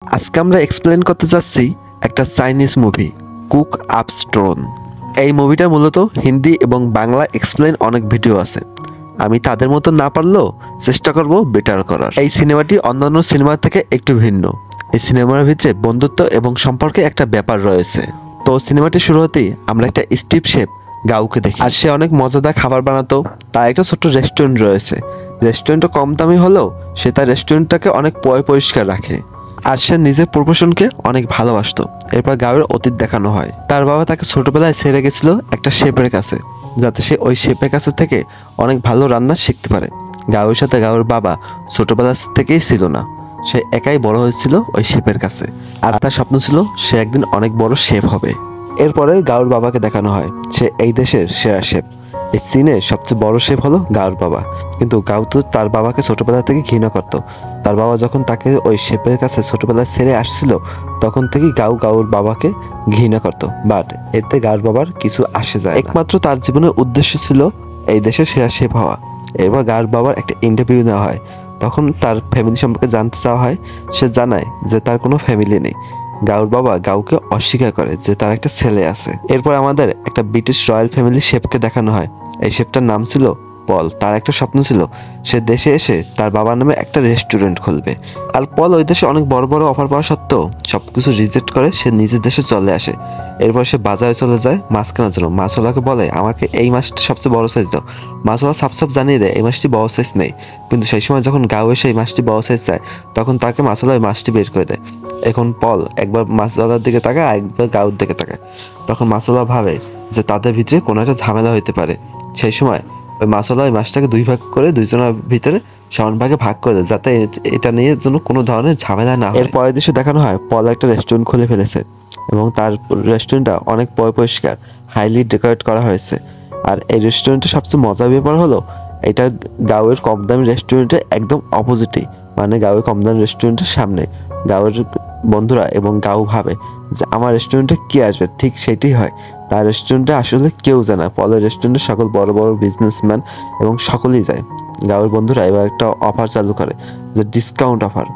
আজকে আমরা এক্সপ্লেন করতে যাচ্ছি একটা Chinese movie cook up stone. এই মুভিটা মূলত হিন্দি এবং বাংলা এক্সপ্লেন অনেক ভিডিও আছে। আমি তাদের মতো না পারলেও চেষ্টা করব বেটার করার। এই সিনেমাটি অন্যান্য সিনেমা থেকে একটু ভিন্ন। এই সিনেমার ভিতরে বন্ধুত্ব এবং সম্পর্কে একটা ব্যাপার রয়েছে। তো সিনেমাটি শুরু হতেই আমরা একটা স্টিভ শেফ গাউকে দেখি, আর সে অনেক মজাদার খাবার বানাতো। তার একটা ছোট্ট রেস্টুরেন্ট রয়েছে। রেস্টুরেন্টটা কম দামি হলেও সে তার রেস্টুরেন্টটাকে অনেক পরিষ্কার রাখে, আর সে নিজের প্রফেশনকে অনেক ভালোবাসতো। এরপর গাউয়ের অতীত দেখানো হয়। তার বাবা তাকে ছোটবেলায় ছেড়ে গেছিল একটা শেফের কাছে, যাতে সে ওই শেফের কাছে থেকে অনেক ভালো রান্না শিখতে পারে। গাউয়ের সাথে গাউয়ের বাবা ছোটবেলা থেকেই ছিল না, সে একাই বড় হয়েছিল ওই শেফের কাছে, আর তার স্বপ্ন ছিল সে একদিন অনেক বড় শেফ হবে। এরপরে গাউর বাবাকে দেখানো হয় সে এই দেশের সেরা শেফ। এই সিনে সবচেয়ে বড় শেফ হলো গাউর বাবা, কিন্তু গাউ তো তার বাবাকে ছোটবেলা থেকে ঘৃণা করত। তার বাবা যখন তাকে ওই শেফের কাছে ছোটবেলায় ছেড়ে আসছিল, তখন থেকেই গাউর বাবাকে ঘৃণা করত। বাট এতে গাউর বাবার কিছু আসে যায় না। একমাত্র তার জীবনের উদ্দেশ্য ছিল এই দেশের সেরা শেফ হওয়া। এবার গাউর বাবার একটা ইন্টারভিউ নেওয়া হয়। তখন তার ফ্যামিলি সম্পর্কে জানতে চাওয়া হয়। সে জানায় যে তার কোনো ফ্যামিলি নেই। গাউর বাবা গাউকে অস্বীকার করে যে তার একটা ছেলে আছে। এরপর আমাদের একটা ব্রিটিশ রয়্যাল ফ্যামিলি শেফকে দেখানো হয়। এই শেফটার নাম ছিল পল। তার একটা স্বপ্ন ছিল সে দেশে এসে তার বাবার নামে একটা রেস্টুরেন্ট খুলবে। আর পল ওই দেশে অনেক বড় বড় অফার পাওয়া সত্ত্বেও সবকিছু রিজেক্ট করে সে নিজের দেশে চলে আসে। এরপর সে বাজারে চলে যায় মাছ কেনার জন্য। মাছওয়ালাকে বলে আমাকে এই মাছটা সবচেয়ে বড় সাইজ দাও। মাছওয়ালা সাপ জানিয়ে দেয় এই মাছটি বড় সাইজ নেই। কিন্তু সেই সময় যখন গাঁও এসে এই মাছটি বড় সাইজ চায়, তখন তাকে মাছওয়ালা ওই মাছটি বের করে দেয়। এখন পল একবার মাছওয়ালার দিকে তাকায়, একবার গাঁওর দিকে তাকায়। তখন মাছওয়ালা ভাবে যে তাদের ভিতরে কোনো একটা ঝামেলা হইতে পারে। সেই সময় ওই মাছওয়ালা ওই মাছটাকে দুই ভাগ করে দুইজনের ভিতরে সমান ভাগে ভাগ করে দেয়, যাতে এটা নিয়ে যেন কোনো ধরনের ঝামেলা না হয়। এর পরের দৃশ্য দেখানো হয় পল একটা রেস্টুরেন্ট খুলে ফেলেছে এবং তার রেস্টুরেন্টটা অনেক পরিষ্কার, হাইলি ডেকোরেট করা হয়েছে। আর এই রেস্টুরেন্টের সবচেয়ে মজার ব্যাপার হলো এটা গাঁওয়ের কম দামি রেস্টুরেন্টের একদম অপোজিটেই, মানে গাঁওয়ের কম দামি রেস্টুরেন্টের সামনে। গাঁওয়ের বন্ধুরা এবং গাঁও ভাবে যে আমার রেস্টুরেন্টে কি আসবে, ঠিক সেটাই হয়। তার রেস্টুরেন্টে আসলে কেউ যায় না। পলের রেস্টুরেন্টে সকল বড় বড় বিজনেসম্যান এবং সকলেই যায়। গাঁওয়ের বন্ধুরা এবার একটা অফার চালু করে যে ডিসকাউন্ট অফার।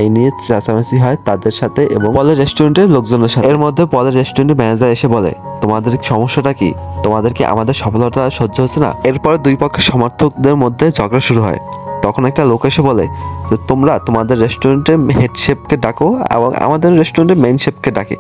এই নিয়ে চেঁচামেচি হয় তাদের সাথে এবং পলের রেস্টুরেন্টের লোকজনের সাথে। এর মধ্যে পলের রেস্টুরেন্টের ম্যানেজার এসে বলে তোমাদের সমস্যাটা কি, তোমাদের কি আমাদের সফলতা সহ্য হচ্ছে না? এরপর দুই পক্ষের সমর্থকদের মধ্যে ঝগড়া শুরু হয়। তখন একটা লোক এসে বলে যে তোমরা তোমাদের রেস্টুরেন্টের হেড শেফকে ডাকো এবং আমাদের রেস্টুরেন্টের মেইন শেফকে ডাকে।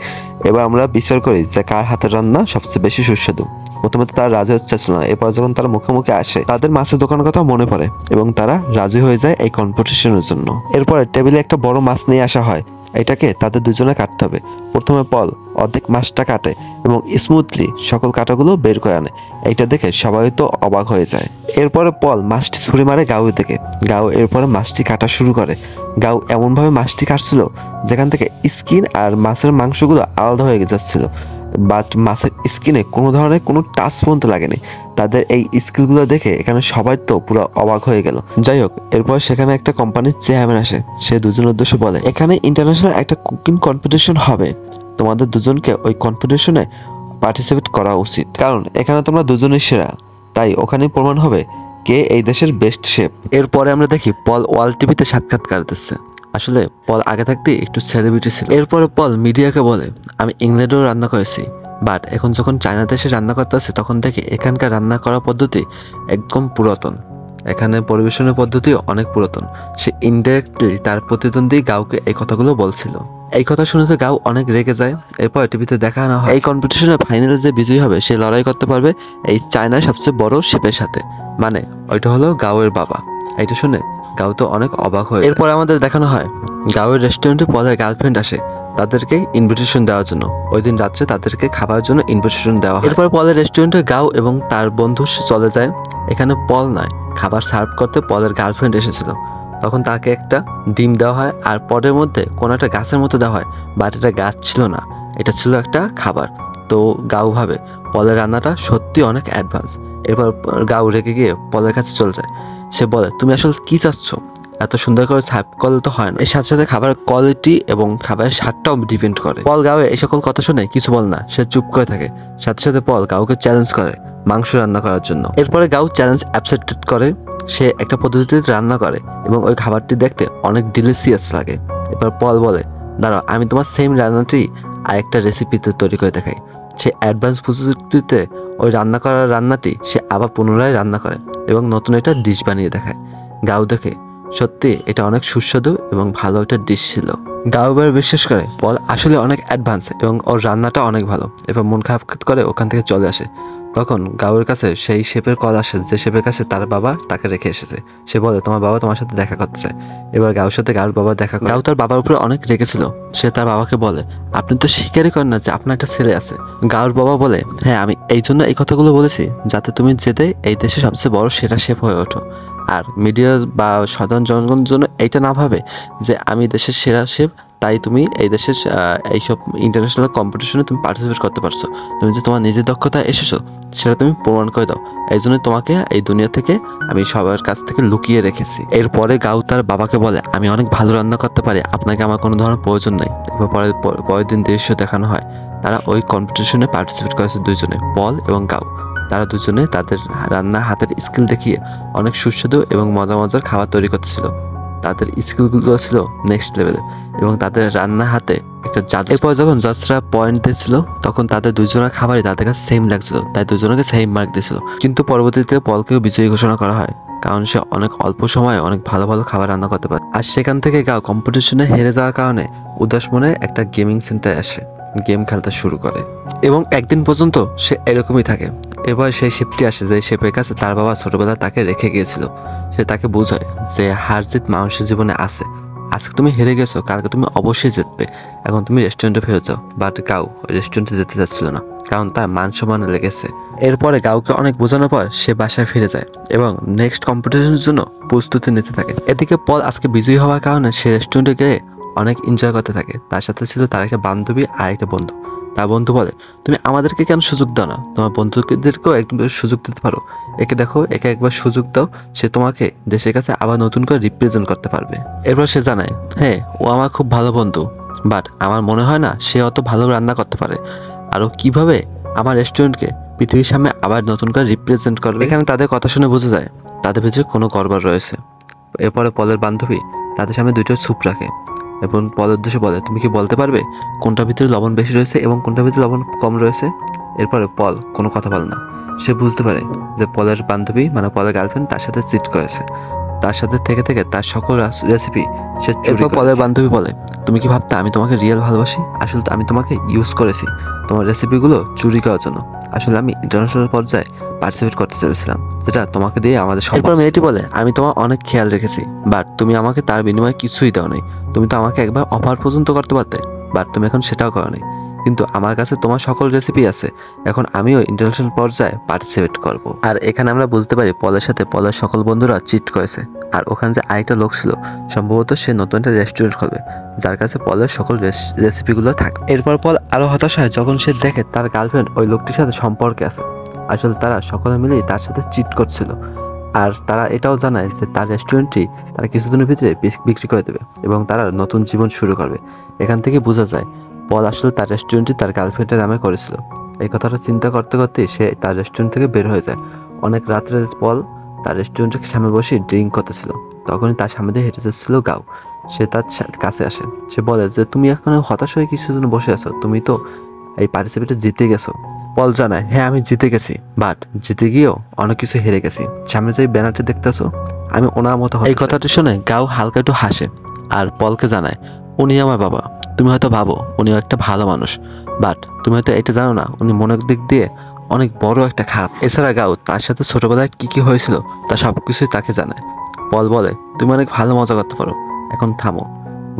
এবার আমরা বিচার করি যে কার হাতের রান্না সবচেয়ে বেশি সুস্বাদু। প্রথমে তো তারা রাজি হচ্ছিল না। এরপর যখন তারা মুখোমুখি আসে, তাদের মাছের দোকানের কথা মনে পড়ে এবং তারা রাজি হয়ে যায় এই কম্পিটিশনের জন্য। এরপরে টেবিলে একটা বড় মাছ নিয়ে আসা হয়। এটাকে তাদের দুজনে কাটতে হবে। প্রথমে পল অর্ধেক মাছটা কাটে এবং স্মুথলি সকল কাটাগুলো বের করে আনে। এইটা দেখে সবাই তো অবাক হয়ে যায়। এরপরে পল মাছটি ছুঁড়ে মারে গাউয়ের দিকে। গাউ এরপরে মাছটি কাটা শুরু করে। গাউ এমনভাবে মাছটি কাটছিল যেখান থেকে স্কিন আর মাছের মাংসগুলো আলাদা হয়ে যাচ্ছিল, বাট মাছের স্কিনে কোনো ধরনের কোনো টাচ পর্যন্ত লাগেনি। তাদের এই স্কিলগুলো দেখে এখানে সবাই তো পুরো অবাক হয়ে গেল। যাই হোক, এরপর সেখানে একটা কোম্পানির চেয়ারম্যান আসে। সে দুজনের উদ্দেশ্যে বলে এখানে ইন্টারন্যাশনাল একটা কুকিং কম্পিটিশন হবে, তোমাদের দুজনকে ওই কম্পিটিশনে পার্টিসিপেট করা উচিত, কারণ এখানে তোমরা দুজনেই সেরা। তাই ওখানেই প্রমাণ হবে কে এই দেশের বেস্ট শেফ। এরপরে আমরা দেখি পল ওয়ার্ল্ড টিভিতে সাক্ষাৎকার দিচ্ছে। আসলে পল আগে থাকতে একটু সেলিব্রিটি ছিল। এরপরে পল মিডিয়াকে বলে আমি ইংল্যান্ডেও রান্না করেছি, বাট এখন যখন চায়না দেশে রান্না করতে আসছে তখন দেখি এখানকার রান্না করার পদ্ধতি একদম পুরাতন, এখানে পরিবেশনের পদ্ধতি অনেক পুরাতন। সে ইনডাইরেক্টলি তার প্রতিদ্বন্দ্বী গাউকে এই কথাগুলো বলছিল। এই কথা শুনে তো গাউ অনেক রেগে যায়। এরপর টিভিতে দেখানো হয় এই কম্পিটিশনে ফাইনালে যে বিজয়ী হবে সে লড়াই করতে পারবে এই চায়নার সবচেয়ে বড় শেফের সাথে, মানে ওইটা হলো গাউয়ের বাবা। এইটা শুনে গাউ তো অনেক অবাক হয়। এরপর আমাদের দেখানো হয় গাউয়ের রেস্টুরেন্টে পলের গার্লফ্রেন্ড আসে তাদেরকে ইনভিটেশন দেওয়ার জন্য। ওই দিন রাত্রে তাদেরকে খাবার জন্য ইনভিটেশন দেওয়া হয়। এরপর পলের রেস্টুরেন্টে গাউ এবং তার বন্ধু চলে যায়। এখানে পল নয়, খাবার সার্ভ করতে পলের গার্লফ্রেন্ড এসেছিল। তখন তাকে একটা ডিম দেওয়া হয় আর পদের মধ্যে কোনো একটা গাছের মতো দেওয়া হয়, বাট এটা গাছ ছিল না, এটা ছিল একটা খাবার। তো গাউ ভাবে পলের রান্নাটা সত্যি অনেক অ্যাডভান্স। এরপর গাউ রেগে গিয়ে পলের কাছে চলে যায়। সে বলে তুমি আসলে কি চাচ্ছ, এত সুন্দর করে সার্ভ করলে তো হয় না। এর সাথে সাথে খাবারের কোয়ালিটি এবং খাবারের স্বাদটাও ডিপেন্ড করে। পল গাউয়ে এই সকল কথা শুনে কিছু বল না, সে চুপ করে থাকে। সাথে সাথে পল গাউকে চ্যালেঞ্জ করে মাংস রান্না করার জন্য। এরপরে গাউ চ্যালেঞ্জ অ্যাকসেপ্ট করে। সে একটা পদ্ধতিতে রান্না করে এবং ওই খাবারটি দেখতে অনেক ডিলিশিয়াস লাগে। এবার পল বলে দাঁড়াও আমি তোমার সেম রান্নাটি আরেকটা রেসিপিতে তৈরি করে দেখাই। সে অ্যাডভান্স প্রযুক্তিতে ওই রান্না করার রান্নাটি সে আবার পুনরায় রান্না করে এবং নতুন একটা ডিশ বানিয়ে দেখায়। গাউ দেখে সত্যি এটা অনেক সুস্বাদু এবং ভালো একটা ডিশ ছিল। গাউ এবার বিশ্বাস করে পল আসলে অনেক অ্যাডভান্স এবং ওর রান্নাটা অনেক ভালো, এবার মন খারাপ করে ওখান থেকে চলে আসে। তখন গাউয়ের কাছে সেই শেফের কল আসে যে শেফের কাছে তার বাবা তাকে রেখে এসেছে। সে বলে তোমার বাবা তোমার সাথে দেখা করতে চায়। এবার গাউর সাথে গাউর বাবা দেখা করে। গাউ তার বাবার উপরে অনেক রেগেছিল। সে তার বাবাকে বলে আপনি তো স্বীকারই করেন না যে আপনার একটা ছেলে আছে। গাউর বাবা বলে হ্যাঁ আমি এই জন্য এই কথাগুলো বলেছি যাতে তুমি যেতে এই দেশে সবচেয়ে বড় সেরা শেফ হয়ে ওঠো, আর মিডিয়া বা সাধারণ জনগণের জন্য এইটা না ভাবে যে আমি দেশের সেরা শেফ তাই তুমি এই দেশের এইসব ইন্টারন্যাশনাল কম্পিটিশনে তুমি পার্টিসিপেট করতে পারছো। তুমি যে তোমার নিজের দক্ষতা এসেছো সেটা তুমি প্রমাণ করে দাও। এই জন্য তোমাকে এই দুনিয়া থেকে আমি সবার কাছ থেকে লুকিয়ে রেখেছি। এরপরে গাউ তার বাবাকে বলে আমি অনেক ভালো রান্না করতে পারি, আপনাকে আমার কোনো ধরনের প্রয়োজন নেই। এবার পরের দিন দৃশ্য দেখানো হয় তারা ওই কম্পিটিশনে পার্টিসিপেট করেছে দুইজনে, পল এবং গাউ। তারা দুজনে তাদের রান্না হাতের স্কিল দেখিয়ে অনেক সুস্বাদু এবং মজার খাবার তৈরি করতেছিল। তাদের স্কিলগুলো ছিল নেক্সট লেভেলে এবং তাদের রান্না হাতে একটা জাদু। এরপর যখন জাজরা পয়েন্ট দিয়েছিল তখন তাদের দুজনের খাবারই তাদের কাছে সেম লাগছিল, তাই দুজনকে সেম মার্ক দিয়েছিল। কিন্তু পরবর্তীতে পলকেও বিজয়ী ঘোষণা করা হয় কারণ সে অনেক অল্প সময়ে অনেক ভালো খাবার রান্না করতে পারে। আর সেখান থেকে গাও কম্পিটিশনে হেরে যাওয়ার কারণে উদাস মনে একটা গেমিং সেন্টারে আসে, গেম খেলতে শুরু করে এবং একদিন পর্যন্ত সে এরকমই থাকে। এবার সেই শেফটি আসে যে শেফের কাছে তার বাবা ছোটবেলায় তাকে রেখে গিয়েছিল। সে তাকে বোঝায় যে হার জিত মানুষের জীবনে আছে, আজকে তুমি হেরে গেছো কালকে তুমি অবশ্যই জিতবে, এখন তুমি রেস্টুরেন্টে ফেরত যাও। বাট গাউ রেস্টুরেন্টে যেতে চাচ্ছিল না কারণ তার মান সম্মানে লেগেছে। এরপরে গাউকে অনেক বোঝানোর পর সে বাসায় ফিরে যায় এবং নেক্সট কম্পিটিশনের জন্য প্রস্তুতি নিতে থাকে। এদিকে পল আজকে বিজয়ী হওয়ার কারণে সে রেস্টুরেন্টে গিয়ে অনেক এনজয় করতে থাকে। তার সাথে ছিল তার একটা বান্ধবী আর একটা বন্ধু। তার বন্ধু বলে তুমি আমাদেরকে কেন সুযোগ দাও না, তোমার বন্ধুদেরকেও একদম সুযোগ দিতে পারো। একে দেখো, একে একবার সুযোগ দাও, সে তোমাকে দেশের কাছে আবার নতুন করে রিপ্রেজেন্ট করতে পারবে। এরপর সে জানায় হ্যাঁ ও আমার খুব ভালো বন্ধু, বাট আমার মনে হয় না সে অত ভালো রান্না করতে পারে। আরও কিভাবে আমার রেস্টুরেন্টকে পৃথিবীর সামনে আবার নতুন করে রিপ্রেজেন্ট করবে। এখানে তাদের কথা শুনে বোঝা যায় তাদের ভিতরে কোনো গড়বড় রয়েছে। এরপরে পলের বান্ধবী তাদের সামনে দুইটা স্যুপ রাখে এবং পলের উদ্দেশ্যে বলে তুমি কি বলতে পারবে কোনটার ভিতরে লবণ বেশি রয়েছে এবং কোনটার ভিতরে লবণ কম রয়েছে। এরপরে পল কোনো কথা বলে না। সে বুঝতে পারে যে পলের বান্ধবী মানে পলের গার্লফ্রেন্ড তার সাথে চিট করেছে, তার সাথে থেকে তার সকল রেসিপি সে চুরি। পলের বান্ধবী বলে তুমি কি ভাবতে আমি তোমাকে রিয়েল ভালোবাসি? আসলে আমি তোমাকে ইউজ করেছি তোমার রেসিপিগুলো চুরি করার জন্য। আসলে আমি ইন্টারন্যাশনাল পর্যায়ে পার্টিসিপেট করতে চেয়েছিলাম যেটা তোমাকে দিয়ে আমাদের সব। এরপর মেয়েটি বলে আমি তোমার অনেক খেয়াল রেখেছি বাট তুমি আমাকে তার বিনিময়ে কিছুই দাও নাই। তুমি তো আমাকে একবার অফার পর্যন্ত করতে পারতে বাট তুমি এখন সেটাও করো নাই। কিন্তু আমার কাছে তোমার সকল রেসিপি আছে, এখন আমিও ইন্টারন্যাশনাল পর্যায়ে পার্টিসিপেট করব। আর এখানে আমরা বুঝতে পারি পলের সাথে পলের সকল বন্ধুরা চিট করেছে। আর ওখানে যে আরেকটা লোক ছিল সম্ভবত সে নতুন একটা রেস্টুরেন্ট খুলবে যার কাছে পলের সকল রেসিপিগুলো থাকে। এরপর পল আরো হতাশ হয় যখন সে দেখে তার গার্লফ্রেন্ড ওই লোকটির সাথে সম্পর্কে আছে। আসলে তারা সকলে মিলেই তার সাথে চিট করছিল। আর তারা এটাও জানায় যে তার রেস্টুরেন্টটি তারা কিছুদিনের ভিতরে বিক্রি করে দেবে এবং তারা নতুন জীবন শুরু করবে। এখান থেকে বোঝা যায় পল আসলে তার রেস্টুরেন্টটি তার গার্লফ্রেন্ডের নামে করেছিল। এই কথাটা চিন্তা করতে সে তার রেস্টুরেন্ট থেকে বের হয়ে যায়। অনেক রাত্রে পল তার রেস্টুরেন্টের সামনে বসে ড্রিঙ্ক করতেছিল, তখনই তার সামনে দিয়ে হেঁটে যাচ্ছিল গাউ। সে তার কাছে আসে, সে বলে যে তুমি এখন হতাশ হয়ে কিছুর জন্য বসে আছো, তুমি তো এই পার্টিসিপেটে জিতে গেছো। পল জানায় হ্যাঁ আমি জিতে গেছি বাট জিতে গিয়েও অনেক কিছু হেরে গেছি। সামনে যে ব্যানারটি দেখতেছো আমি ওনার মতো। এই কথাটি শুনে গাউ হালকা একটু হাসে আর পলকে জানায় উনি আমার বাবা। তুমি হয়তো ভাবো উনিও একটা ভালো মানুষ বাট তুমি হয়তো এটা জানো না উনি মনের দিক দিয়ে অনেক বড় একটা খারাপ। এছাড়া গাউ তার সাথে ছোটবেলায় কি হয়েছিল তা সবকিছুই তাকে জানায়। পল বলে তুমি অনেক ভালো মজা করতে পারো, এখন থামো।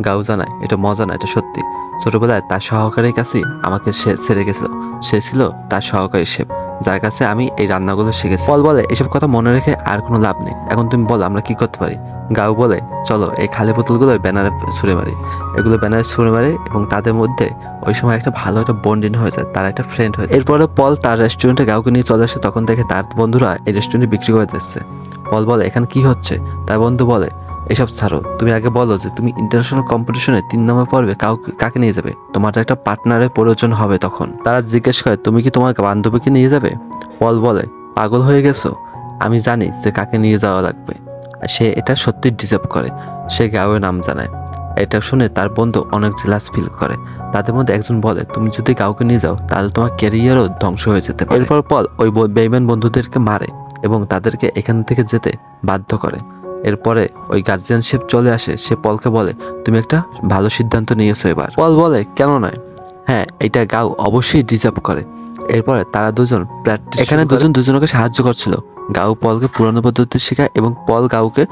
গাউ জানায় এটা মজা না, এটা সত্যি। ছোটবেলায় তার সহকারীর কাছে আমাকে সে ছেড়ে গেছিল, সে ছিল তার সহকারী শেফ যার কাছে আমি এই রান্নাগুলো শিখেছি। পল বলে এসব কথা মনে রেখে আর কোনো লাভ নেই, এখন তুমি বলো আমরা কি করতে পারি। গাউ বলে চলো এই খালি বোতলগুলো ব্যানারে ছুঁড়ে মারি। এগুলো ব্যানারে ছুঁড়ে মারে এবং তাদের মধ্যে ওই সময় একটা ভালো একটা বন্ডিং হয়ে যায়, তারা একটা ফ্রেন্ড হয়ে যায়। এরপরে পল তার রেস্টুরেন্টে গাউকে নিয়ে চলে আসে, তখন দেখে তার বন্ধুরা এই রেস্টুরেন্টে বিক্রি করে দিচ্ছে। পল বলে এখানে কি হচ্ছে? তার বন্ধু বলে এসব ছাড়ো, তুমি আগে বলো যে তুমি ইন্টারন্যাশনাল কম্পিটিশনে 3 নম্বর পর্বে কাকে নিয়ে যাবে, তোমার একটা পার্টনারের প্রয়োজন হবে। তখন তারা জিজ্ঞেস করে তুমি কি তোমার বান্ধবীকে নিয়ে যাবে? পল বলে পাগল হয়ে গেছো, আমি জানি যে কাকে নিয়ে যাওয়া লাগবে। সে এটা সত্যি ডিজার্ভ করে। সে গাউয়ের নাম জানায়। এটা শুনে তার বন্ধু অনেক জেলাস ফিল করে। তাদের মধ্যে একজন বলে, তুমি যদি কাউকে নিয়ে যাও তাহলে তোমার ক্যারিয়ারও ধ্বংস হয়ে যেতে পারে। এরপর পল ওই বেঈমান বন্ধুদেরকে মারে এবং তাদেরকে এখান থেকে যেতে বাধ্য করে। এরপরে ওই গার্জিয়ানশিপ চলে আসে। সে পলকে বলে, তুমি একটা ভালো সিদ্ধান্ত নিয়েছো এবার। পল বলে, কেন নয়, হ্যাঁ এটা গাও অবশ্যই ডিজার্ভ করে। এরপরে তারা দুজন প্র্যাকটিস, এখানে দুজনকে সাহায্য করছিল। গাও পলকে পুরানো পদ্ধতি শেখায় এবং পল গাওকে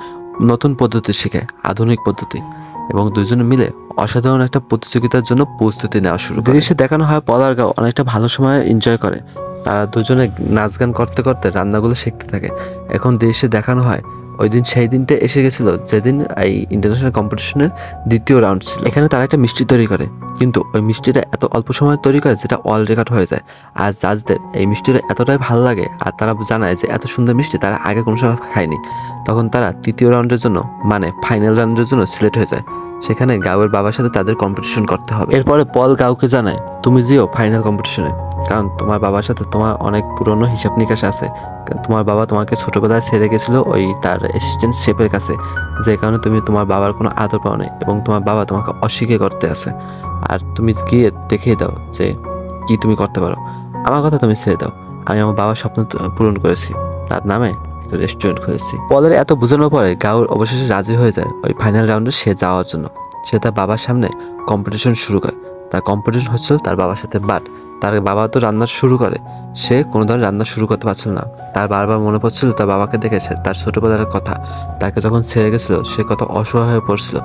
নতুন পদ্ধতি শেখায়, আধুনিক পদ্ধতি, এবং দুজনে মিলে অসাধারণ একটা প্রতিযোগিতার জন্য প্রস্তুতি নেওয়া শুরু করে। দৃশ্যে দেখানো হয় পল আর গাও অনেকটা ভালো সময় এনজয় করে। তারা দুজনে নাচ গান করতে করতে রান্নাগুলো শিখতে থাকে। এখন দৃশ্যে দেখানো হয় ওই দিন সেই দিনটা এসে গেছিল যেদিন এই ইন্টারন্যাশনাল কম্পিটিশনের দ্বিতীয় রাউন্ড ছিল। এখানে তারা একটা মিষ্টি তৈরি করে, কিন্তু ওই মিষ্টিটা এত অল্প সময় তৈরি করে যেটা অল রেকর্ড হয়ে যায়। আর জাজদের এই মিষ্টিটা এতটাই ভালো লাগে আর তারা জানায় যে এত সুন্দর মিষ্টি তারা আগে কোনো সময় খায়নি। তখন তারা তৃতীয় রাউন্ডের জন্য, মানে ফাইনাল রাউন্ডের জন্য সিলেক্ট হয়ে যায়। সেখানে গাওয়ের বাবার সাথে তাদের কম্পিটিশন করতে হবে। এরপরে পল গাওকে জানায়, তুমি যেও ফাইনাল কম্পিটিশনে, কারণ তোমার বাবার সাথে তোমার অনেক পুরনো হিসাব নিকাশ আছে। তোমার বাবা তোমাকে ছোটবেলায় ছেড়ে গেছিল ওই তার অ্যাসিস্ট্যান্ট শেফের কাছে, যে কারণে তুমি তোমার বাবার কোনো আদর পাও নাই এবং তোমার বাবা তোমাকে অস্বীকার করতে আছে। আর তুমি গিয়ে দেখিয়ে দাও যে কি তুমি করতে পারো। আমার কথা তুমি ছেড়ে দাও, আমি আমার বাবার স্বপ্ন পূরণ করেছি, তার নামে একটা রেস্টুরেন্ট খুলেছি। পলের এত বোঝানোর পরে গাউর অবশেষে রাজি হয়ে যায় ওই ফাইনাল রাউন্ডে সে যাওয়ার জন্য। সে তার বাবার সামনে কম্পিটিশন শুরু করে। তার কম্পিটিশন হচ্ছিল তার বাবার সাথে, বাট তার বাবা তো রান্না শুরু করে, সে কোনো ধরনের রান্না শুরু করতে পারছিল না। তার বারবার মনে পড়ছিল তার বাবাকে দেখেছে, তার ছোটবেলার কথা, তাকে যখন ছেড়ে গেছিল সে কত অসহায় হয়ে পড়ছিল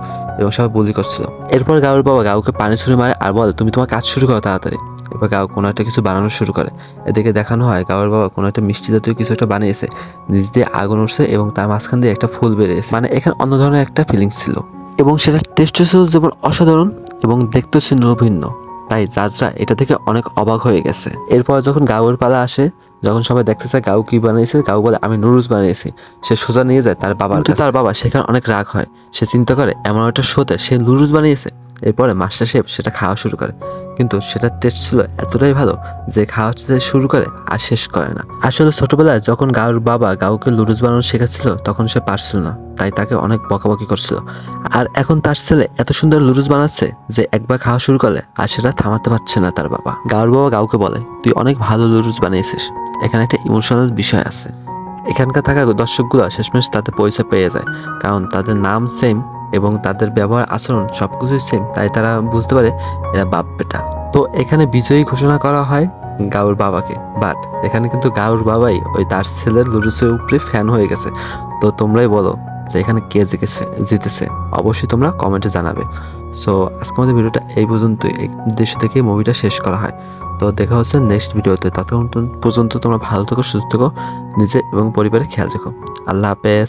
এবং সবাই বুলি করছিল। এরপর গাউর বাবা গাউকে পানি ছুঁড়ে মারে আর বলে, তুমি তোমার কাজ শুরু করো তাড়াতাড়ি। এবার গাও কোনো একটা কিছু বানানো শুরু করে। এদিকে দেখানো হয় গাওয়ার বাবা কোনো একটা মিষ্টি জাতীয় কিছু একটা বানিয়েছে, নিচ দিয়ে আগুন উঠছে এবং তার মাঝখান দিয়ে একটা ফুল বেরিয়েছে। মানে এখানে অন্য ধরনের একটা ফিলিংস ছিল এবং সেটা টেস্ট ছিল যেমন অসাধারণ এবং দেখতেও ছিল ভিন্ন। তাই জাজরা এটা থেকে অনেক অবাক হয়ে গেছে। এরপর যখন গাউয়ের পালা আসে, যখন সবাই দেখতেছে গাউ কি বানিয়েছে, গাউ বলে আমি নুডলস বানিয়েছি। সে সোজা নিয়ে যায় তার বাবার কাছে। তার বাবা সেখানে অনেক রাগ হয়। সে চিন্তা করে এমন একটা শোতে সে নুডলস বানিয়েছে। এরপরে মাস্টার শেফ সেটা খাওয়া শুরু করে, কিন্তু সেটার টেস্ট ছিল এতটাই ভালো যে খাওয়া শুরু করে আর শেষ করে না। আসলে ছোটবেলায় যখন গাউর বাবা গাউকে নুডলস বানানো শেখাচ্ছিল তখন সে পারছিল না, তাই তাকে অনেক বকাবকি করছিল। আর এখন তার ছেলে এত সুন্দর নুডলস বানাচ্ছে যে একবার খাওয়া শুরু করলে আর সেটা থামাতে পারছে না তার বাবা। গাউর বাবা গাউকে বলে, তুই অনেক ভালো নুডলস বানিয়েছিস, এখানে একটা ইমোশনাল বিষয় আছে। এখানকার থাকা দর্শকগুলো শেষমেশ তাতে পরিচয় পেয়ে যায়, কারণ তাদের নাম সেম এবং তাদের ব্যবহার আচরণ সবকিছুই সেম, তাই তারা বুঝতে পারে এরা বাপ বেটা। তো এখানে বিজয়ী ঘোষণা করা হয় গাউর বাবাকে, বাট এখানে কিন্তু গাউর বাবাই ওই তার ছেলের লুডুসের উপরে ফ্যান হয়ে গেছে। তো তোমরাই বলো যে এখানে কে জিতেছে, অবশ্যই তোমরা কমেন্টে জানাবে। সো আজকে আমাদের ভিডিওটা এই পর্যন্তই। এই দৃশ্য থেকে মুভিটা শেষ করা হয়। তো দেখা হচ্ছে নেক্সট ভিডিওতে। ততক্ষণ পর্যন্ত তোমরা ভালো থেকো, সুস্থ থেকো, নিজে এবং পরিবারের খেয়াল রেখো। আল্লাহ হাফেজ।